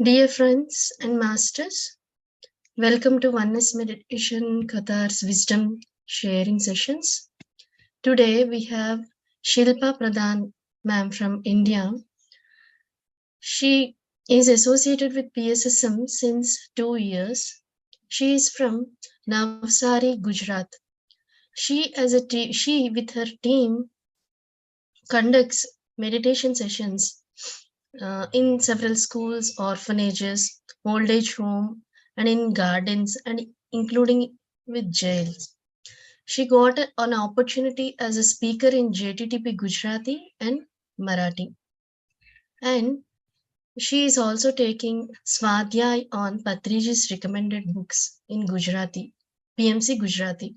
Dear friends and masters, welcome to Oneness Meditation Qatar's Wisdom Sharing Sessions. Today we have Shilpa Pradhan ma'am from India. She is associated with PSSM since 2 years. She is from Navsari, Gujarat. She with her team conducts meditation sessions in several schools, orphanages, old age home, and in gardens, and including with jails. She got an opportunity as a speaker in JTTP Gujarati and Marathi. And she is also taking Swadhyay on Patriji's recommended books in Gujarati, PMC Gujarati.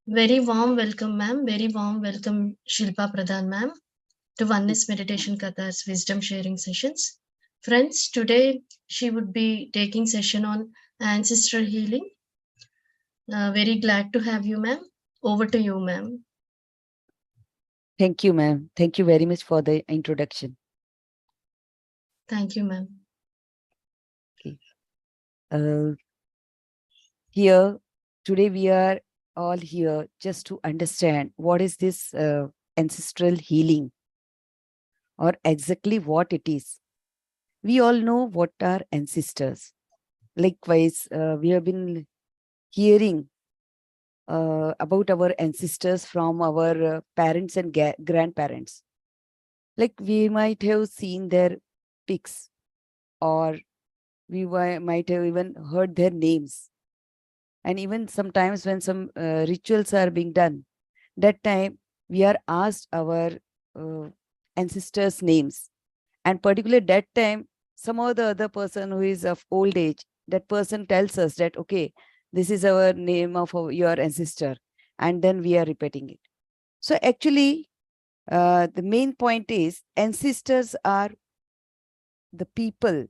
Very warm welcome, ma'am. Very warm welcome, Shilpa Pradhan, ma'am, to Oneness Meditation Qatar's Wisdom Sharing Sessions. Friends, today she would be taking session on ancestral healing. Very glad to have you, ma'am. Over to you, ma'am. Thank you, ma'am. Thank you very much for the introduction. Thank you, ma'am. Okay. Here, today we are all here just to understand what is this ancestral healing, or exactly what it is. We all know what are ancestors. Likewise, we have been hearing about our ancestors from our parents and grandparents. Like we might have seen their pics, or we might have even heard their names. And even sometimes when some rituals are being done, that time we are asked our ancestors' names. And particularly that time, some of the other person who is of old age, that person tells us that, okay, this is our name of your ancestor. And then we are repeating it. So actually, the main point is ancestors are the people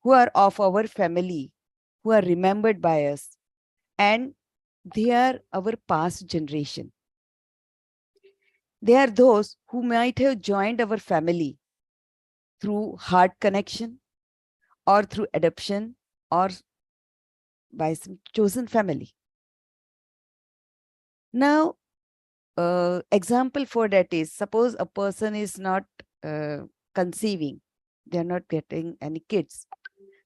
who are of our family, who are remembered by us, and they are our past generation. They are those who might have joined our family through heart connection, or through adoption, or by some chosen family. Now, example for that is, suppose a person is not conceiving, they are not getting any kids.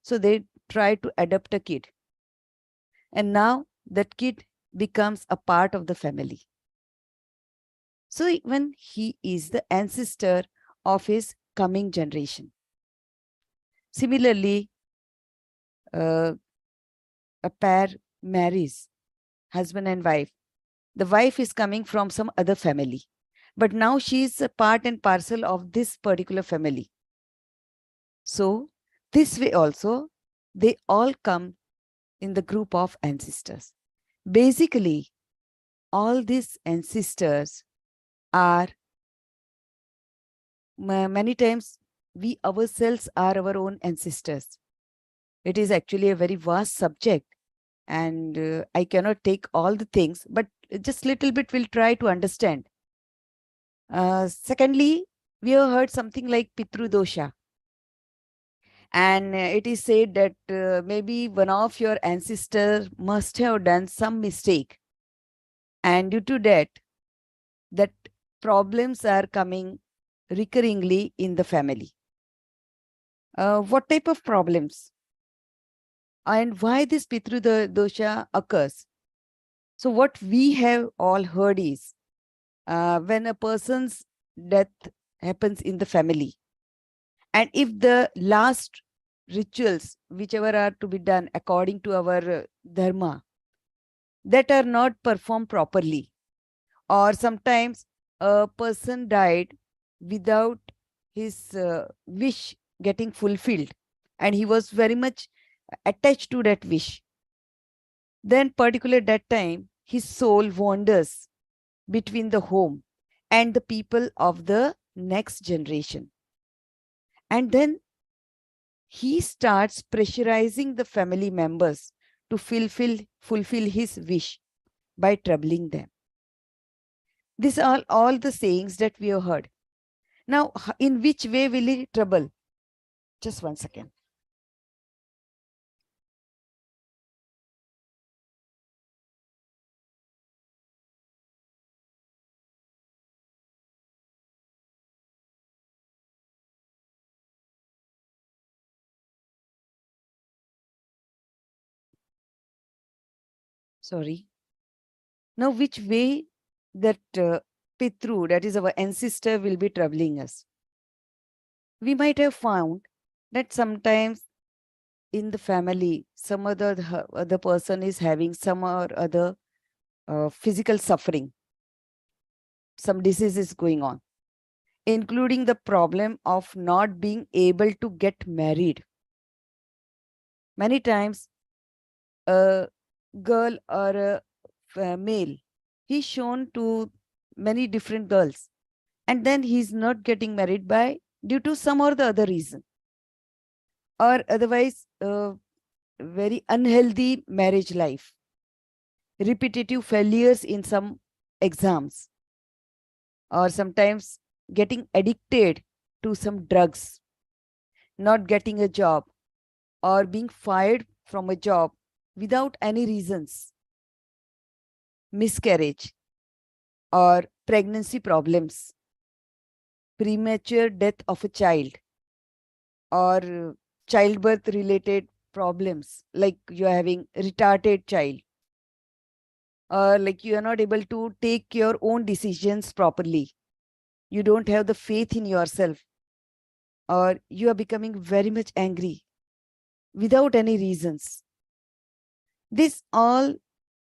So they try to adopt a kid. And now that kid becomes a part of the family. So when he is the ancestor of his coming generation. Similarly, a pair marries, husband and wife. The wife is coming from some other family, but now she is a part and parcel of this particular family. So this way also, they all come in the group of ancestors. Basically, all these ancestors are, many times we ourselves are our own ancestors. It is actually a very vast subject, and I cannot take all the things, but just little bit we'll try to understand. Secondly, we have heard something like Pitru Dosha. And it is said that maybe one of your ancestors must have done some mistake. And due to that, that problems are coming recurringly in the family. What type of problems? And why this Pitru Dosha occurs? So what we have all heard is, when a person's death happens in the family, and if the last rituals, whichever are to be done according to our dharma, that are not performed properly, or sometimes a person died without his wish getting fulfilled, and he was very much attached to that wish. Then, particularly that time, his soul wanders between the home and the people of the next generation. And then he starts pressurizing the family members to fulfill his wish by troubling them. These are all the sayings that we have heard. Now, in which way will he trouble? Just 1 second. Sorry. Now, which way that Pitru, that is our ancestor, will be troubling us? We might have found that sometimes in the family, some other person is having some or other physical suffering. Some disease is going on, including the problem of not being able to get married. Many times, a girl or a male, he's shown to many different girls, and then he's not getting married by due to some or the other reason, or otherwise very unhealthy marriage life, repetitive failures in some exams, or sometimes getting addicted to some drugs, not getting a job, or being fired from a job without any reasons, miscarriage or pregnancy problems, premature death of a child, or childbirth related problems, like you are having retarded child, or like you are not able to take your own decisions properly, you don't have the faith in yourself, or you are becoming very much angry without any reasons. These all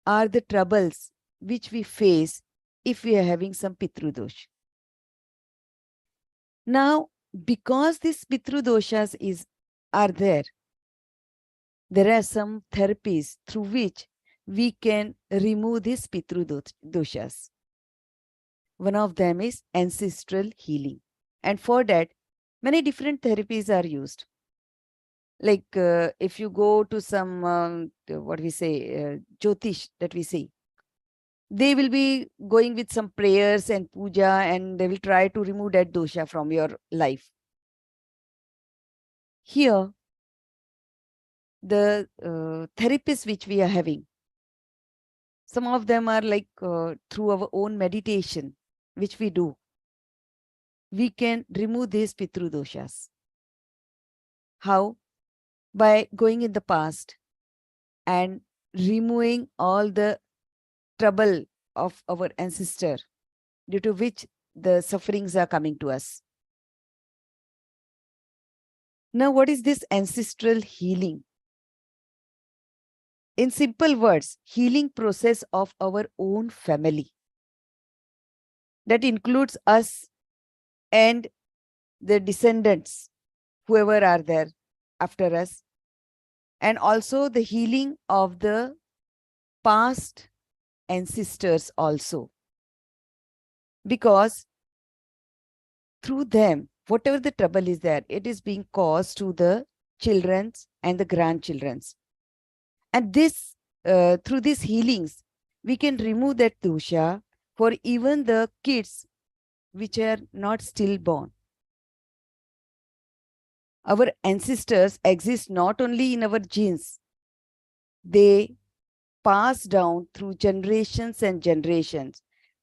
are the troubles which we face if we are having some Pitru dosh. Now, because these Pitru doshas are there are some therapies through which we can remove these Pitru doshas. One of them is ancestral healing. And for that, many different therapies are used. Like if you go to some, what we say, Jyotish that we say, they will be going with some prayers and puja, and they will try to remove that dosha from your life. Here, the therapists which we are having, some of them are like through our own meditation, which we do, we can remove these Pitru doshas. How? By going in the past and removing all the trouble of our ancestor due to which the sufferings are coming to us. Now, what is this ancestral healing? In simple words, healing process of our own family. That includes us and the descendants, whoever are there after us, and also the healing of the past ancestors also. Because through them, whatever the trouble is there, it is being caused to the children's and the grandchildren's. And this, through these healings, we can remove that dosha for even the kids which are not stillborn. Our ancestors exist not only in our genes, they pass down through generations and generations,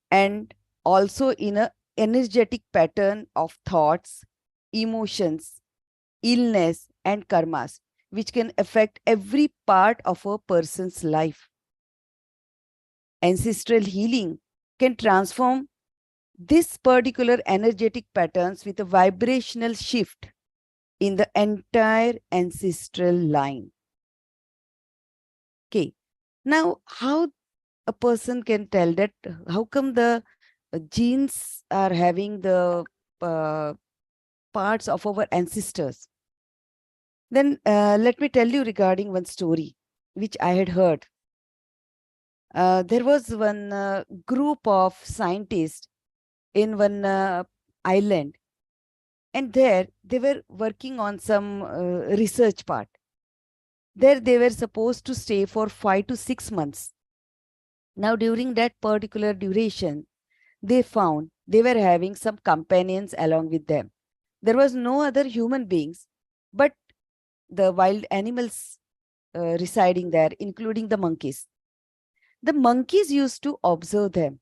and also in an energetic pattern of thoughts, emotions, illness, and karmas, which can affect every part of a person's life. Ancestral healing can transform this particular energetic patterns with a vibrational shift in the entire ancestral line. Okay. Now, how a person can tell that, how come the genes are having the parts of our ancestors. Then let me tell you regarding one story which I had heard. There was one group of scientists in one island, and there they were working on some research part. There they were supposed to stay for 5 to 6 months. Now, during that particular duration, they found they were having some companions along with them. There was no other human beings, but the wild animals residing there, including the monkeys. The monkeys used to observe them.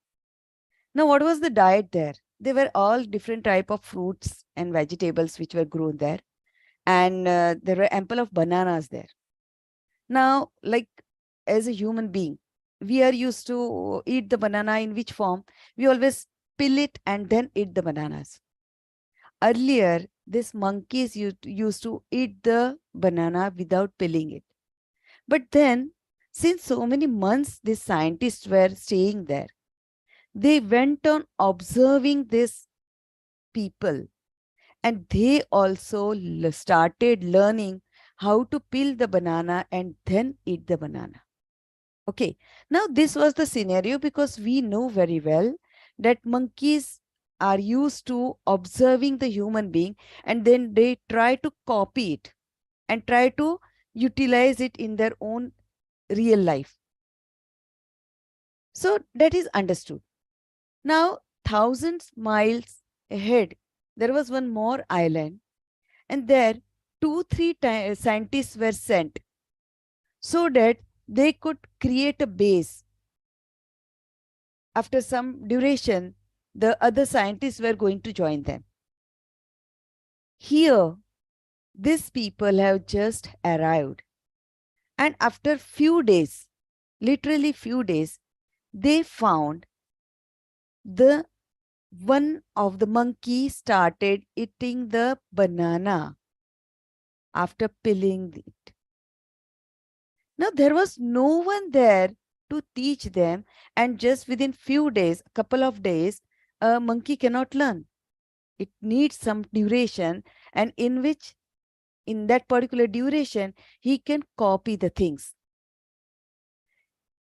Now, what was the diet there? They were all different type of fruits and vegetables which were grown there, and there were ample of bananas there. Now, like as a human being, we are used to eat the banana in which form? We always peel it and then eat the bananas. Earlier, these monkeys used to eat the banana without peeling it. But then, since so many months these scientists were staying there, they went on observing these people, and they also started learning how to peel the banana and then eat the banana. Okay, now this was the scenario because we know very well that monkeys are used to observing the human being, and then they try to copy it and try to utilize it in their own real life. So that is understood. Now, thousands miles ahead, there was one more island, and there 2-3 scientists were sent so that they could create a base. After some duration, the other scientists were going to join them. Here, these people have just arrived, and after few days, literally few days, they found the one of the monkey started eating the banana after peeling it. Now, there was no one there to teach them, and just within few days, a couple of days, a monkey cannot learn. It needs some duration, and in that particular duration, he can copy the things.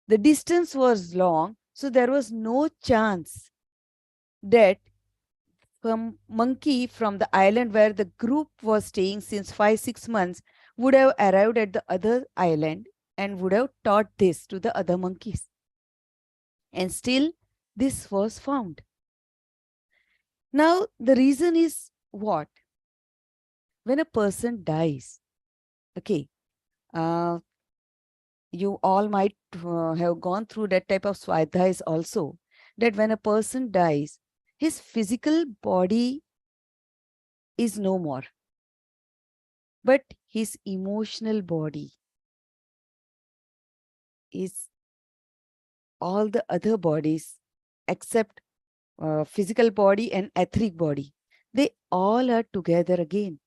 The distance was long, so there was no chance that some monkey from the island where the group was staying since 5-6 months would have arrived at the other island and would have taught this to the other monkeys. And still, this was found. Now, the reason is what? When a person dies, okay, you all might have gone through that type of swadhyas also, that when a person dies, his physical body is no more, but his emotional body is all the other bodies except physical body and etheric body. They all are together again.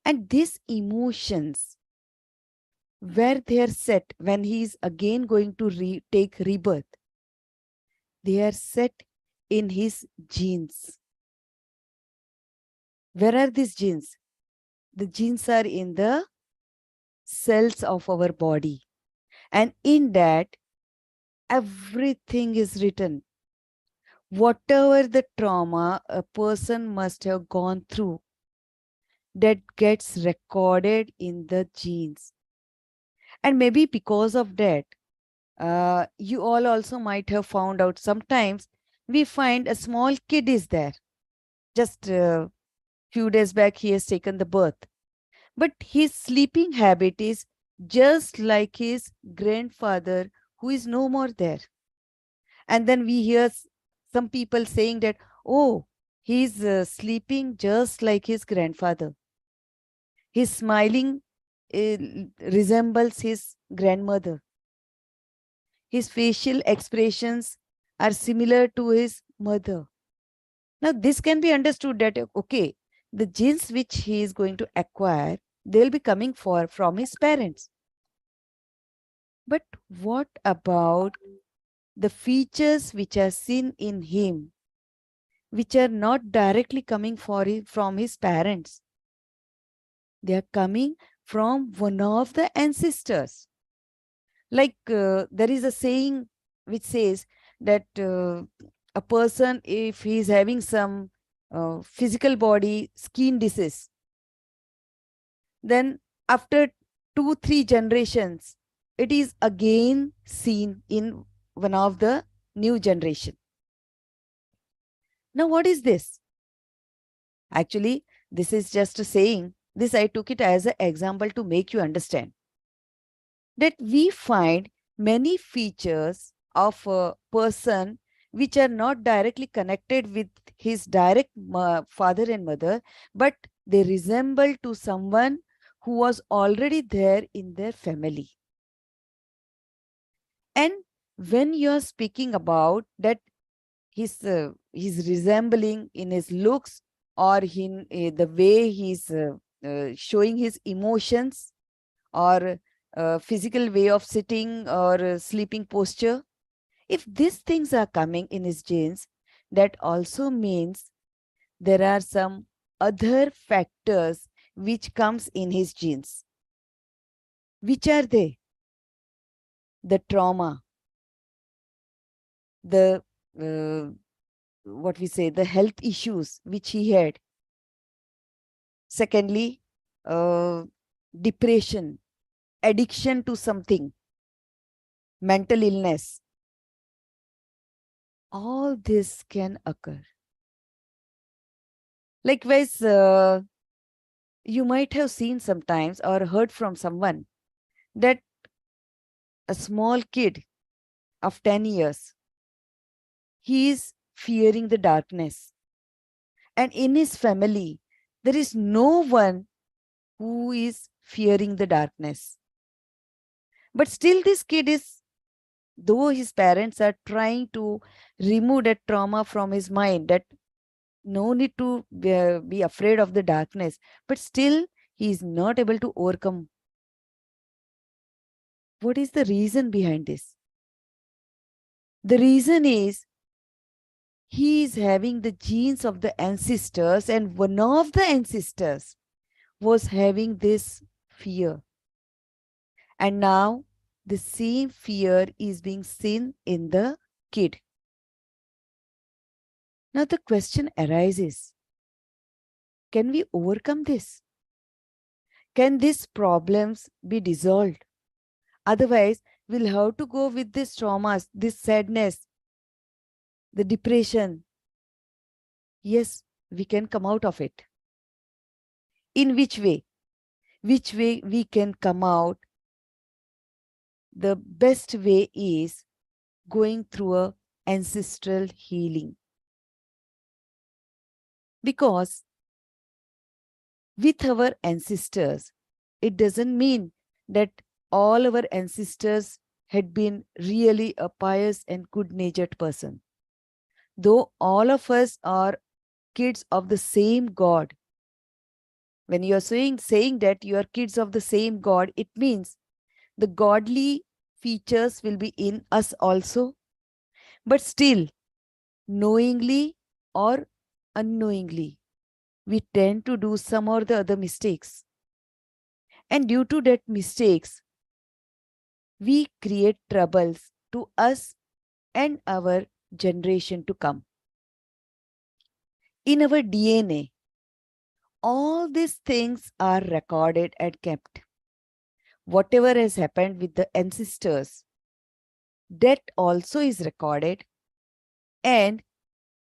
And these emotions, where they are set when he is again going to take rebirth, they are set in his genes. Where are these genes? The genes are in the cells of our body. And in that, everything is written. Whatever the trauma a person must have gone through, that gets recorded in the genes. And maybe because of that, you all also might have found out sometimes we find a small kid is there. Just a few days back, he has taken the birth. But his sleeping habit is just like his grandfather who is no more there. And then we hear some people saying that, oh, he's sleeping just like his grandfather. His smiling resembles his grandmother. His facial expressions are similar to his mother. Now, this can be understood that, okay, the genes which he is going to acquire, they'll be coming from his parents. But what about the features which are seen in him which are not directly coming from his parents. They are coming from one of the ancestors. Like there is a saying which says that a person, if he is having some physical body skin disease, then after 2-3 generations, it is again seen in one of the new generation. Now, what is this? Actually, this is just a saying. This I took it as an example to make you understand that we find many features of a person which are not directly connected with his direct father and mother, but they resemble to someone who was already there in their family. And when you're speaking about that he's resembling in his looks or in the way he's showing his emotions or physical way of sitting or sleeping posture, if these things are coming in his genes, that also means there are some other factors which comes in his genes. Which are they? The trauma, the what we say, the health issues which he had. Secondly, depression, addiction to something, mental illness. All this can occur. Likewise, you might have seen sometimes or heard from someone that a small kid of 10 years, he is fearing the darkness. And in his family, there is no one who is fearing the darkness. But still this kid is, though his parents are trying to remove that trauma from his mind, that no need to be afraid of the darkness, but still he is not able to overcome. What is the reason behind this? The reason is he is having the genes of the ancestors, and one of the ancestors was having this fear. And now the same fear is being seen in the kid. Now the question arises, can we overcome this? Can these problems be dissolved? Otherwise, we'll have to go with these traumas, this sadness, the depression. Yes, we can come out of it. In which way? Which way we can come out? The best way is going through a ancestral healing. Because with our ancestors, it doesn't mean that all our ancestors had been really a pious and good-natured person. Though all of us are kids of the same God. When you are saying that you are kids of the same God, it means the godly features will be in us also. But still, knowingly or unknowingly, we tend to do some or the other mistakes. And due to that mistakes, we create troubles to us and our generation to come. In our DNA, all these things are recorded and kept. Whatever has happened with the ancestors, that also is recorded. And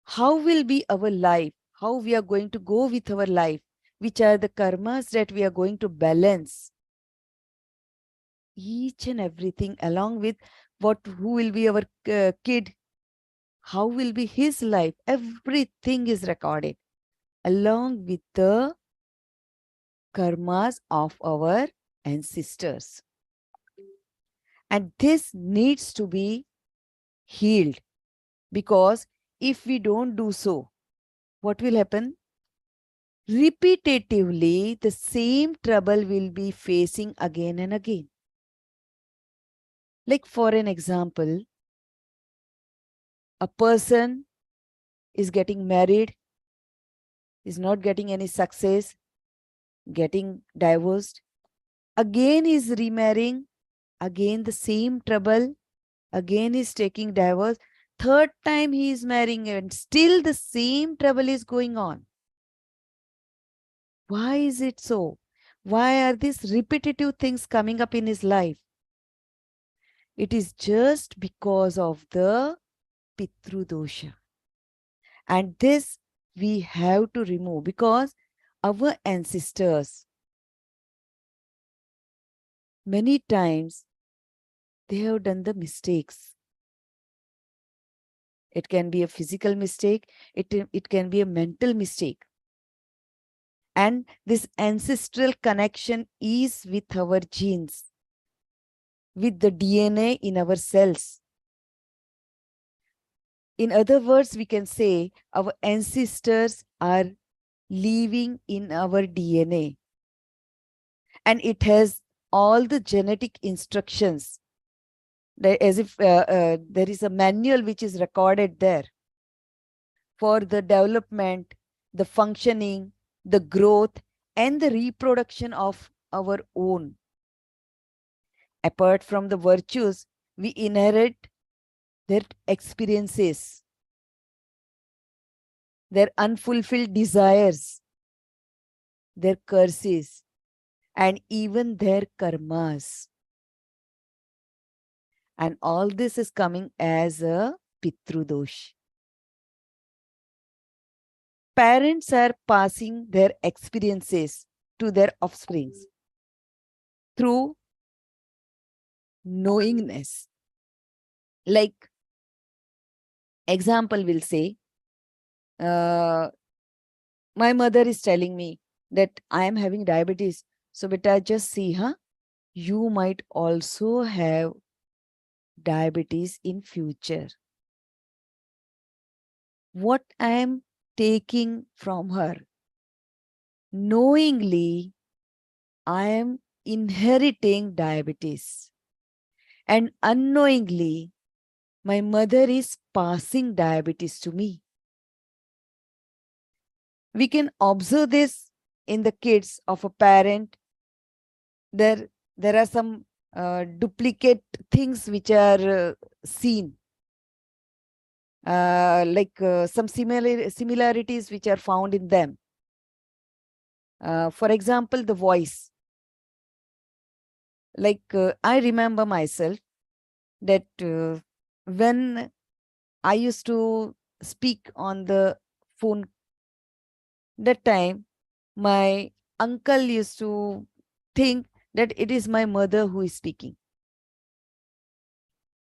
how will be our life, how we are going to go with our life, which are the karmas that we are going to balance. Each and everything, along with who will be our kid, how will be his life, everything is recorded along with the karmas of our ancestors. And this needs to be healed, because if we don't do so, what will happen? Repetitively, the same trouble will be facing again and again. Like for an example, a person is getting married, is not getting any success, getting divorced. Again is remarrying, again the same trouble, again is taking divorce. Third time he is marrying and still the same trouble is going on. Why is it so? Why are these repetitive things coming up in his life? It is just because of the Pitru dosha. And this we have to remove, because our ancestors, many times, they have done the mistakes. It can be a physical mistake, it can be a mental mistake. And this ancestral connection is with our genes, with the DNA in our cells. In other words, we can say our ancestors are living in our DNA. And it has all the genetic instructions, as if there is a manual which is recorded there for the development, the functioning, the growth, and the reproduction of our own. Apart from the virtues, we inherit their experiences, their unfulfilled desires, their curses, and even their karmas. And all this is coming as a Pitrudosh. Parents are passing their experiences to their offsprings through knowingness. Like, example will say, my mother is telling me that I am having diabetes. So beta, just see, you might also have diabetes in future. What I am taking from her, knowingly, I am inheriting diabetes. And unknowingly, my mother is passing diabetes to me. We can observe this in the kids of a parent. There are some duplicate things which are seen. Some similarities which are found in them. For example, the voice. I remember myself that when I used to speak on the phone, that time my uncle used to think that it is my mother who is speaking.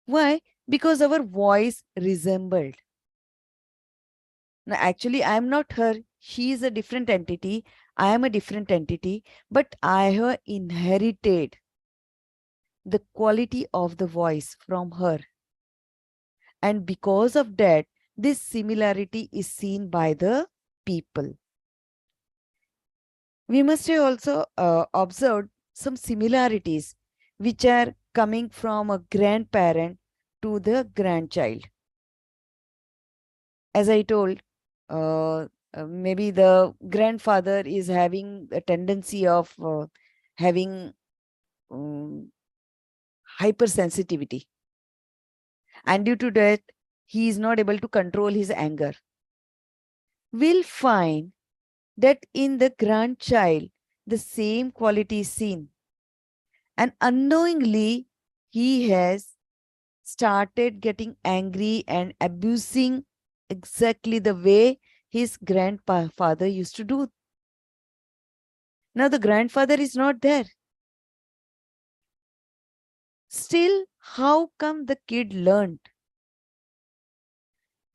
Why? Because our voice resembled. Now, actually, I am not her. She is a different entity. I am a different entity. But I have inherited the quality of the voice from her. And because of that, this similarity is seen by the people. We must have also observed some similarities which are coming from a grandparent to the grandchild. As I told, maybe the grandfather is having a tendency of having hypersensitivity. And due to that, he is not able to control his anger. We'll find that in the grandchild, the same quality is seen. And unknowingly, he has started getting angry and abusing exactly the way his grandfather used to do. Now the grandfather is not there. Still, how come the kid learned?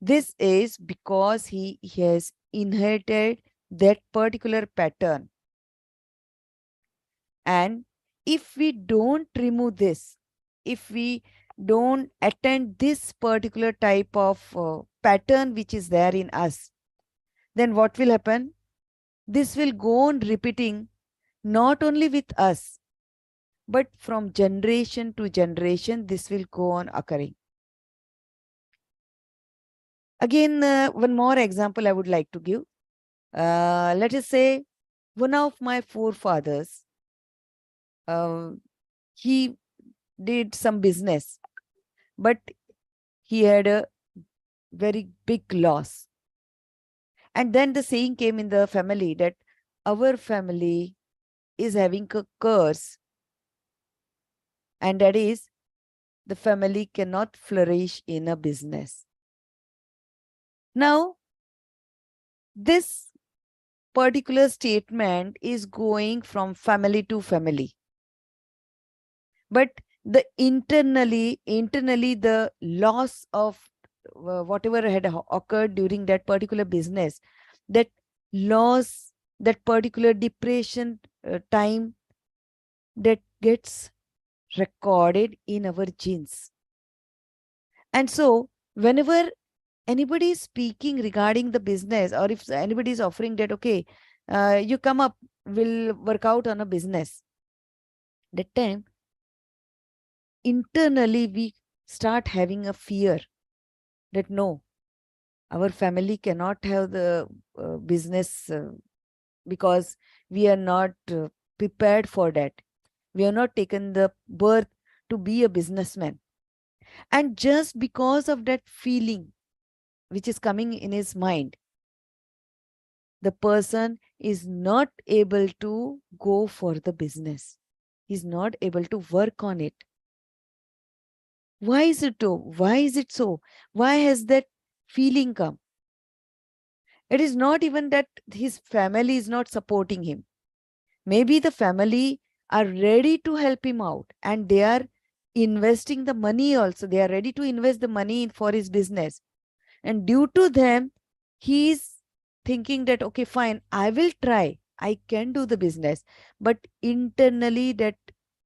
This is because he has inherited that particular pattern. And if we don't remove this, if we don't attend this particular type of pattern which is there in us, then what will happen? This will go on repeating, not only with us, but from generation to generation, this will go on occurring. Again, one more example I would like to give. Let us say one of my forefathers, uh, he did some business, but he had a very big loss. And then the saying came in the family that our family is having a curse, and that is the family cannot flourish in a business. Now, this particular statement is going from family to family, but the internally the loss of whatever had occurred during that particular business, that loss, that particular depression time, that gets recorded in our genes. And so whenever anybody is speaking regarding the business, or if anybody is offering that, okay, you come up, we'll work out on a business, that time internally we start having a fear that no, our family cannot have the business because we are not prepared for that. We are not taken the birth to be a businessman. And just because of that feeling which is coming in his mind, the person is not able to go for the business. He's not able to work on it. Why is it so? Why is it so? Why has that feeling come? It is not even that his family is not supporting him. Maybe the family are ready to help him out, and they are investing the money also. They are ready to invest the money for his business. And due to them, he is thinking that, okay, fine, I will try. I can do the business. But internally, that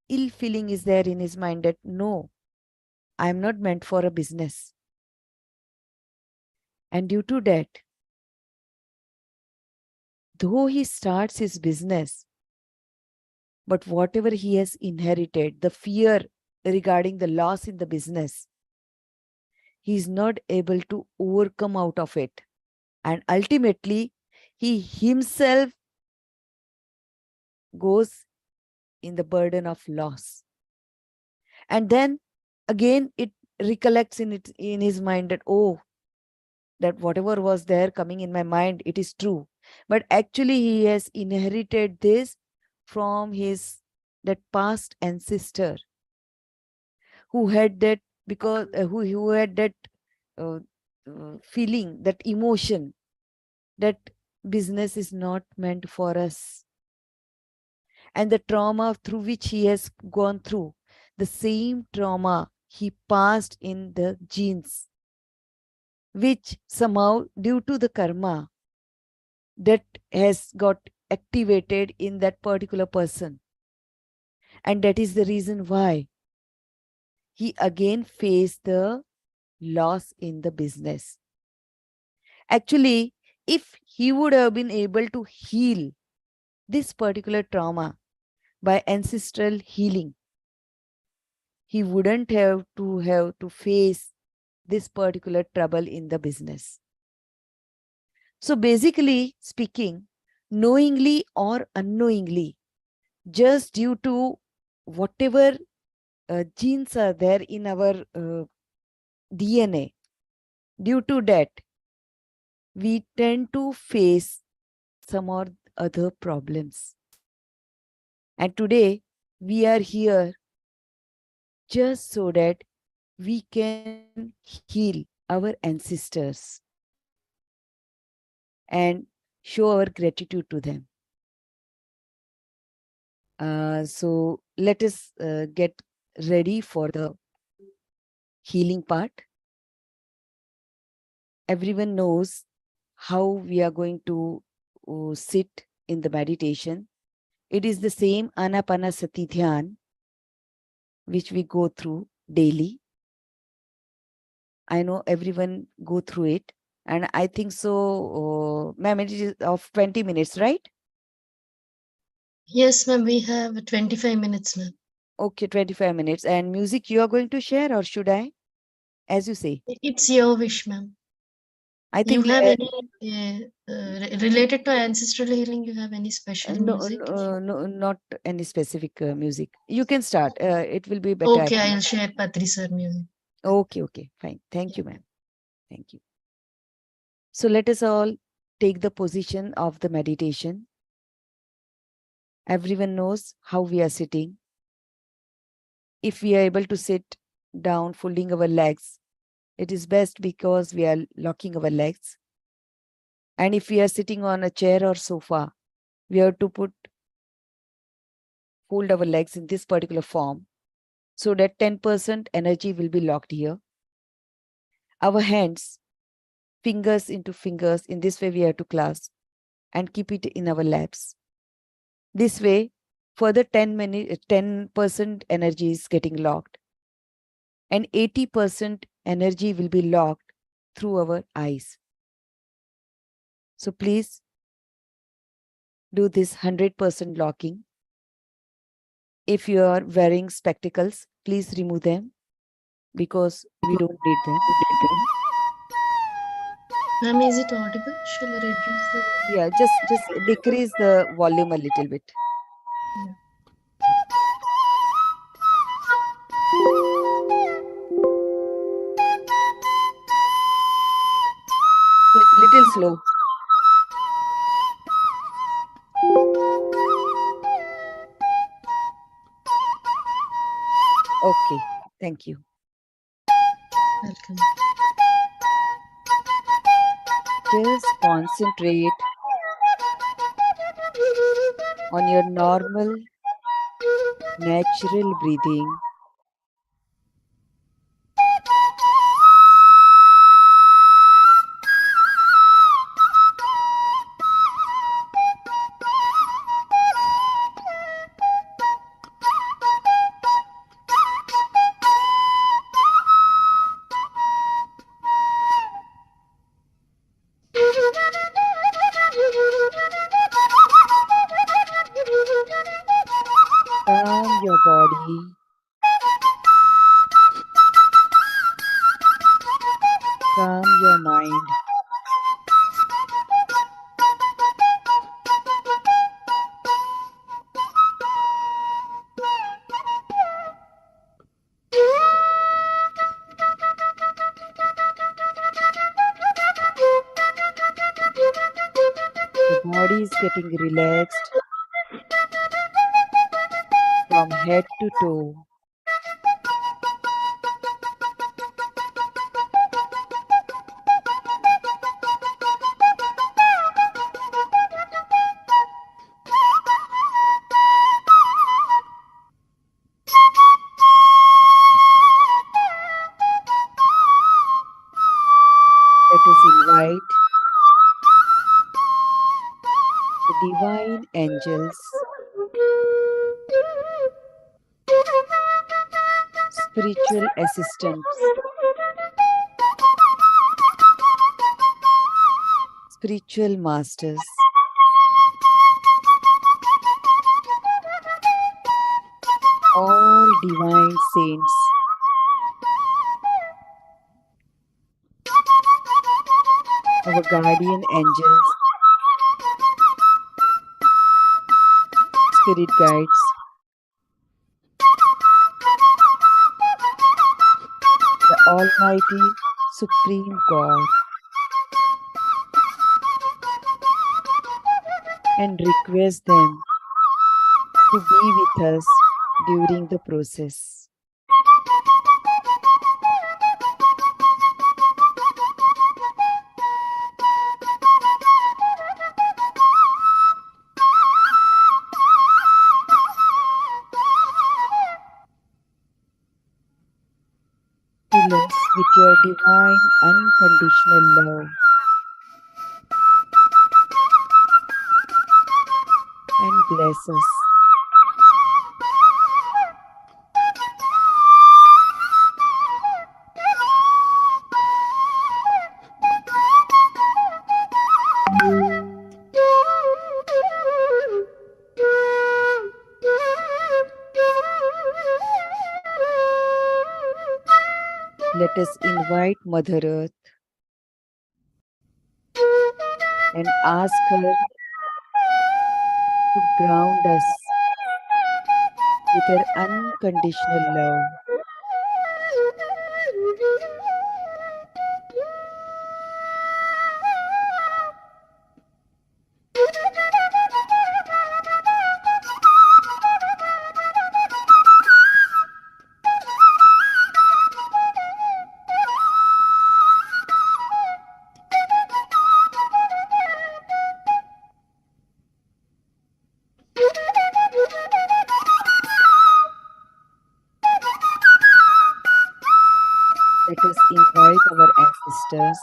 ill feeling is there in his mind that no, I am not meant for a business. And due to that, though he starts his business, but whatever he has inherited, the fear regarding the loss in the business, he is not able to overcome out of it. And ultimately, he himself goes in the burden of loss. And then again, it recollects in his mind that, oh, that whatever was there coming in my mind, it is true. But actually, he has inherited this from his that past ancestor who had that, because who had that uh, feeling, that emotion, that business is not meant for us. And the trauma through which he has gone through, the same trauma he passed in the genes, which somehow due to the karma that has got activated in that particular person. And that is the reason why he again faced the loss in the business. Actually, if he would have been able to heal this particular trauma by ancestral healing, he wouldn't have to face this particular trouble in the business. So basically speaking, knowingly or unknowingly, just due to whatever genes are there in our DNA, due to that, we tend to face some or other problems. And today, we are here just so that we can heal our ancestors and show our gratitude to them. So let us get ready for the healing part. Everyone knows how we are going to sit in the meditation. It is the same Anapanasati Dhyan which we go through daily. I know everyone go through it. And I think so, ma'am, it is of 20 minutes, right? Yes, ma'am, we have 25 minutes, ma'am. Okay, 25 minutes. And music you are going to share, or should I? As you say. It's your wish, ma'am. I think you have any related to ancestral healing? You have any special music? no, not any specific music. You can start. It will be better. Okay, I'll share Patri sir music. Okay, fine. Thank you, ma'am. Thank you. So let us all take the position of the meditation. Everyone knows how we are sitting. If we are able to sit down, folding our legs, it is best because we are locking our legs. And if we are sitting on a chair or sofa, we have to fold our legs in this particular form so that 10% energy will be locked here. Our hands, fingers into fingers, in this way we have to clasp and keep it in our laps. This way, further 10% energy is getting locked and 80% energy will be locked through our eyes. So please do this 100% locking. If you are wearing spectacles, please remove them because we don't need them. Ma'am, is it audible? Shall I reduce the volume? Yeah, just decrease the volume a little bit. Yeah. Little slow. Okay, thank you. Welcome. Just concentrate on your normal, natural breathing. Calm your body. Calm your mind. The body is getting relaxed from head to toe. Let us invite the divine angels, spiritual assistants, spiritual masters, all divine saints, our guardian angels, spirit guides, the Almighty Supreme God, and request them to be with us during the process. Fill us with your divine unconditional love and bless us. Let us invite Mother Earth and ask her to ground us with her unconditional love. Let us invite our ancestors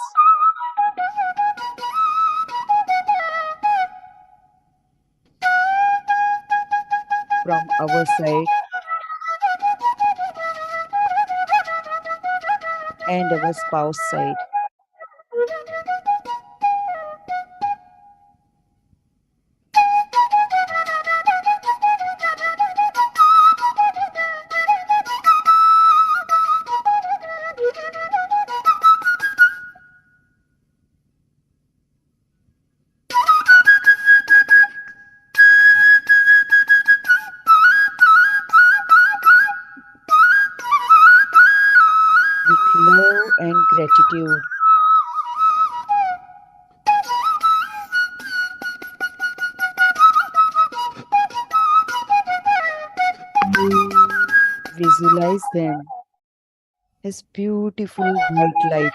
from our side and our spouse side. With love and gratitude, visualize them as beautiful white light.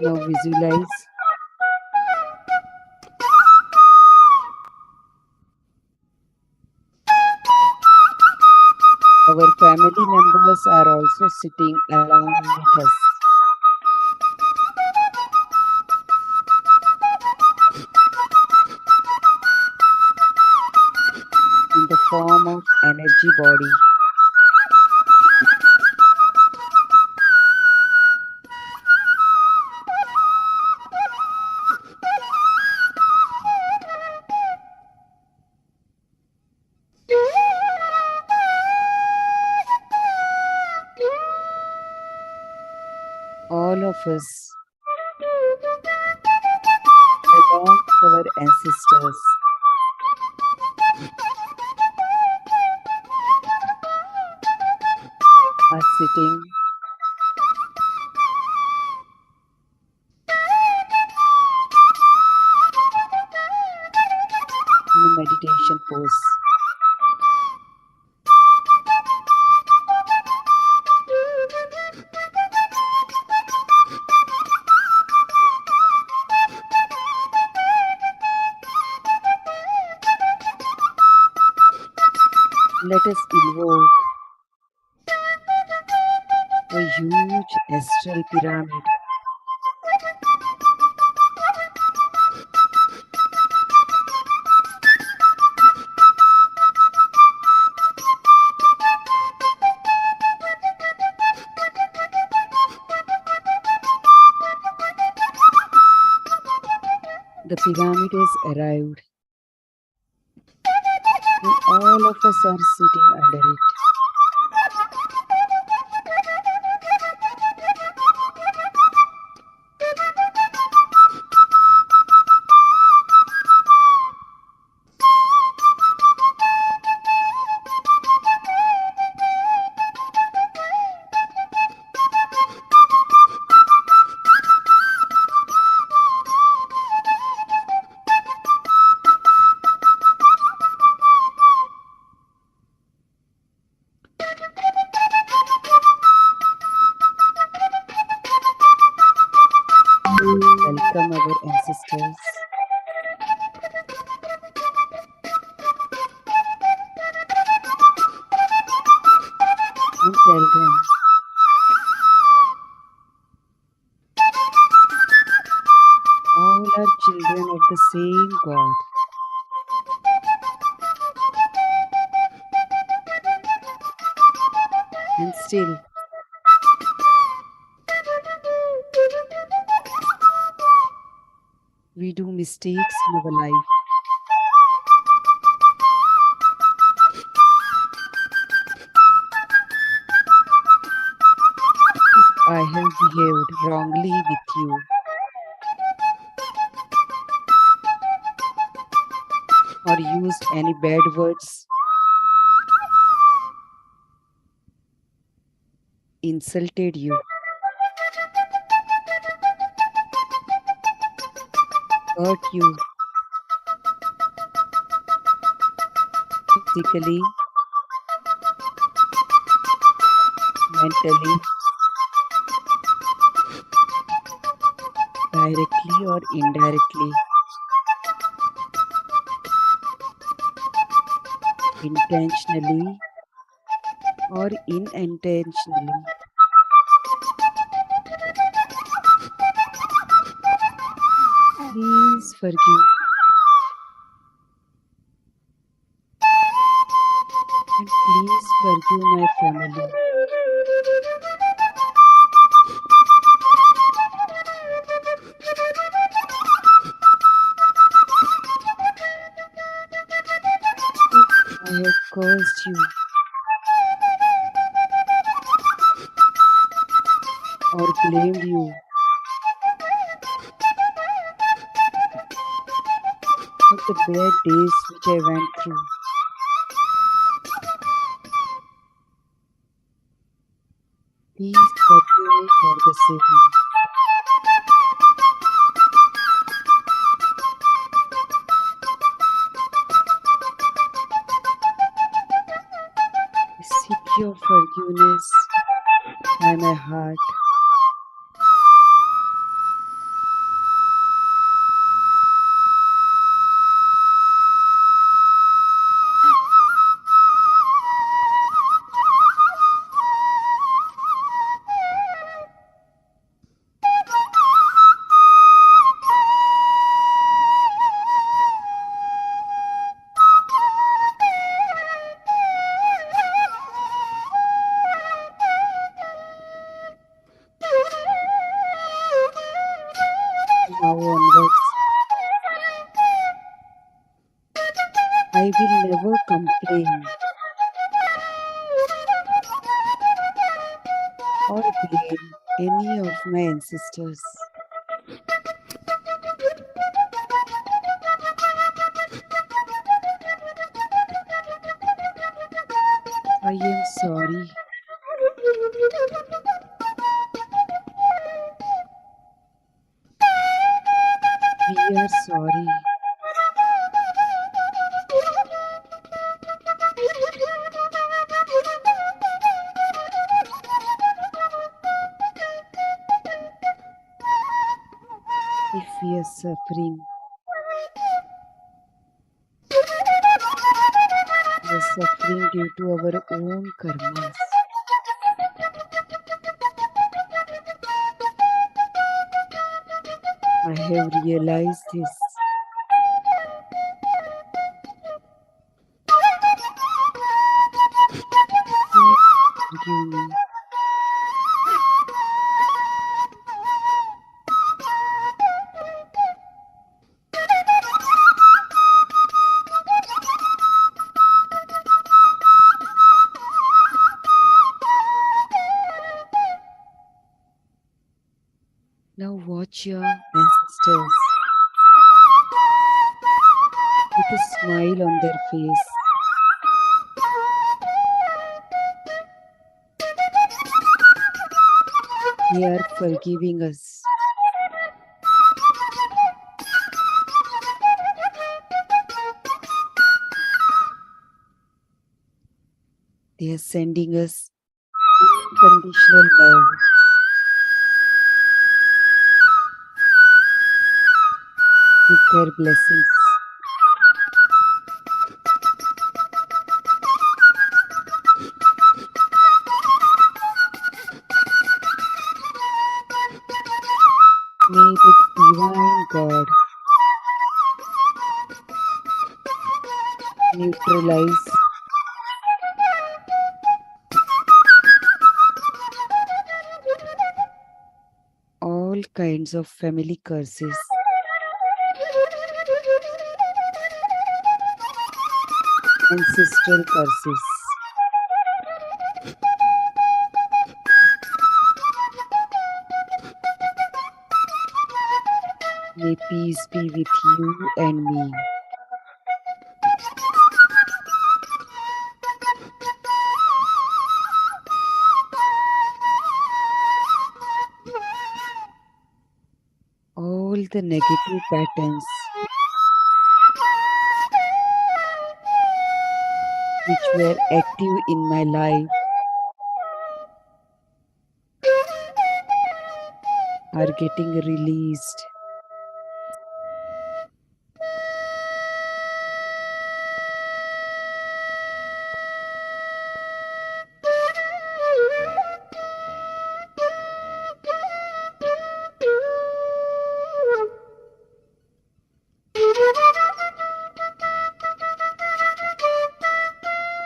Now visualize our family members are also sitting along with us. In the form of energy body. All of us, along with our ancestors, are sitting in a meditation pose. Let us invoke a huge astral pyramid The pyramid has arrived, and all of us are sitting under it. Welcome our ancestors and tell them are children of the same God. And still, we do mistakes in our life. If I have behaved wrongly with you, or used any bad words, insulted you, hurt you physically, mentally, directly or indirectly, intentionally or unintentionally. Please forgive me and please forgive my family. If I have cursed you or blamed you for the bad days which I went through, please forgive me for the same. I seek your forgiveness by my heart. Now onwards, I will never complain or blame any of my ancestors. I am sorry. We are sorry. If we are suffering, we are suffering due to our own karmas. I have realized this. Please forgive me. Now watch your ancestors with a smile on their face. They are forgiving us. They are sending us unconditional love. With their blessings. May the divine God, neutralize all kinds of family curses, ancestral curses. May peace be with you and me. All the negative patterns which were active in my life are getting released.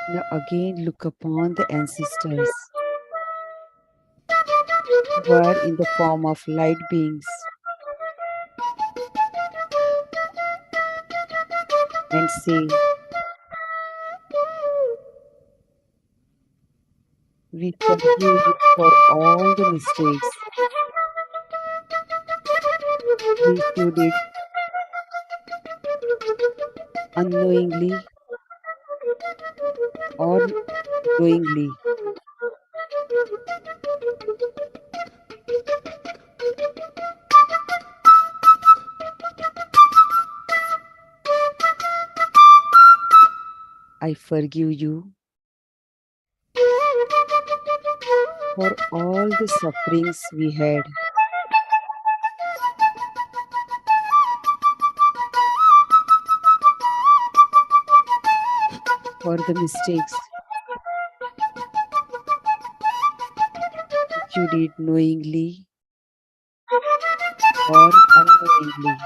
Now again look upon the ancestors who are in the form of light beings and say, we forgive you for all the mistakes which you did unknowingly or knowingly. I forgive you for all the sufferings we had, for the mistakes which you did knowingly or unknowingly.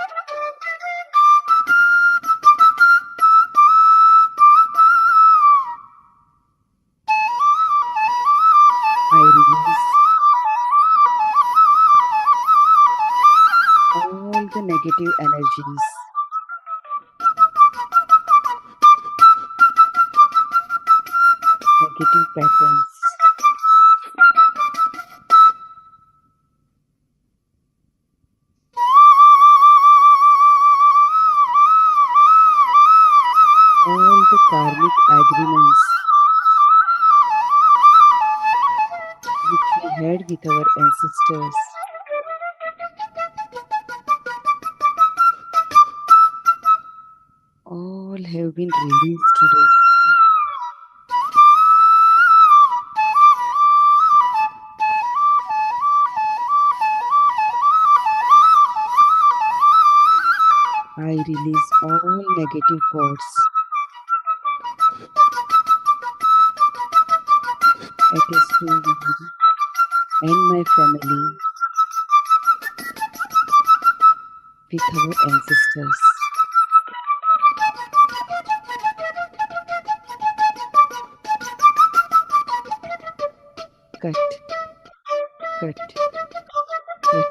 I release all the negative energies, negative patterns, all the karmic agreements which we had with our ancestors. All have been released today. I release all negative thoughts attached to me and my family with our ancestors. Cut, cut, cut.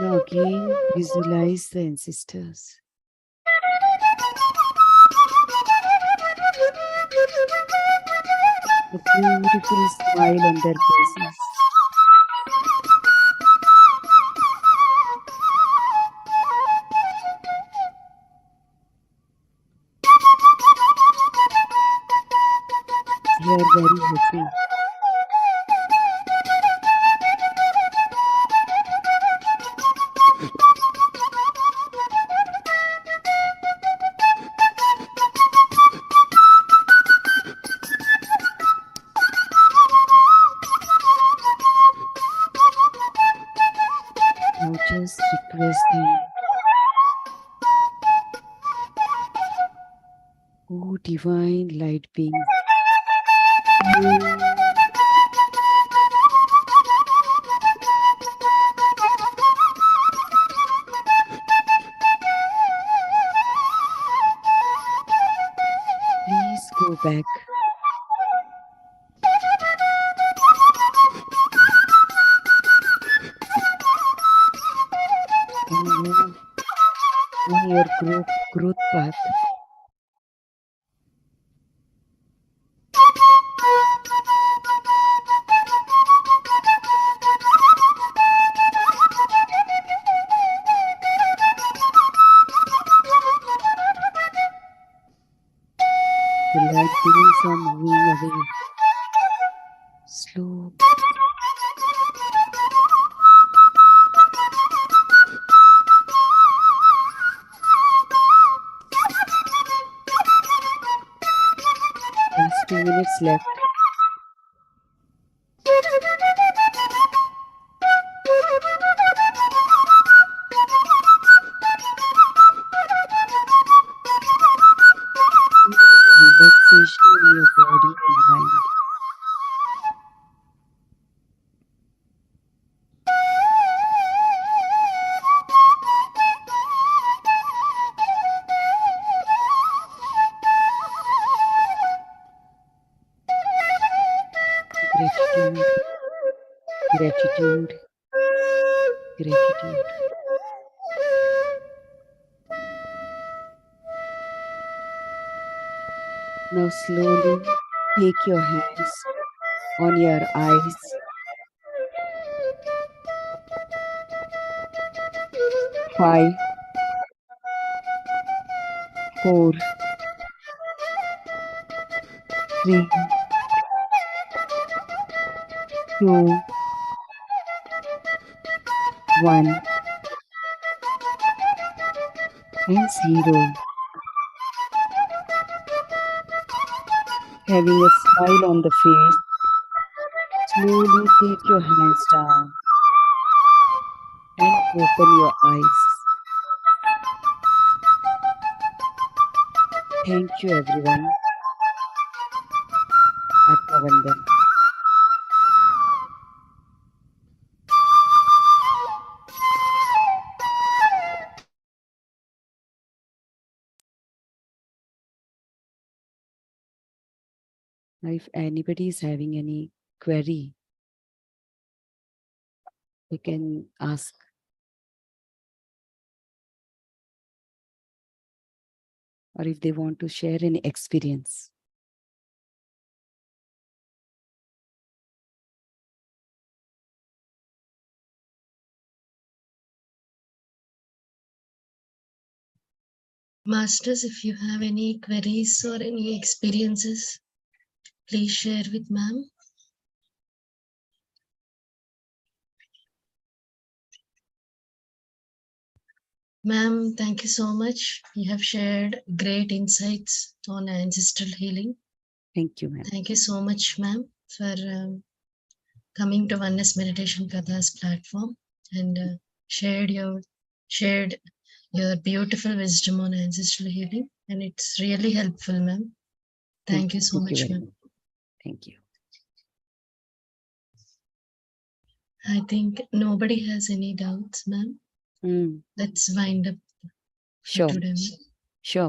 Now again, visualize the ancestors. The beautiful smile on their faces. They are very happy. resting. Oh, divine light being. Please go back. And move on your growth path. The light beings are moving away. Slow. Last 2 minutes left. Relaxation in your body and mind. Gratitude, gratitude, gratitude. Now slowly take your hands on your eyes. 5, 4, 3, 2, 1, and 0. Having a smile on the face, slowly take your hands down and open your eyes. Thank you, everyone. Atmavandan. Now, if anybody is having any query, they can ask. Or if they want to share any experience. Masters, if you have any queries or any experiences, please share with ma'am. Ma'am, thank you so much. You have shared great insights on ancestral healing. Thank you, ma'am. Thank you so much, ma'am, for coming to Oneness Meditation Katha's platform and shared your beautiful wisdom on ancestral healing, and it's really helpful, ma'am. Thank you so much, ma'am. Thank you. I think nobody has any doubts, ma'am. Let's wind up for today. Sure.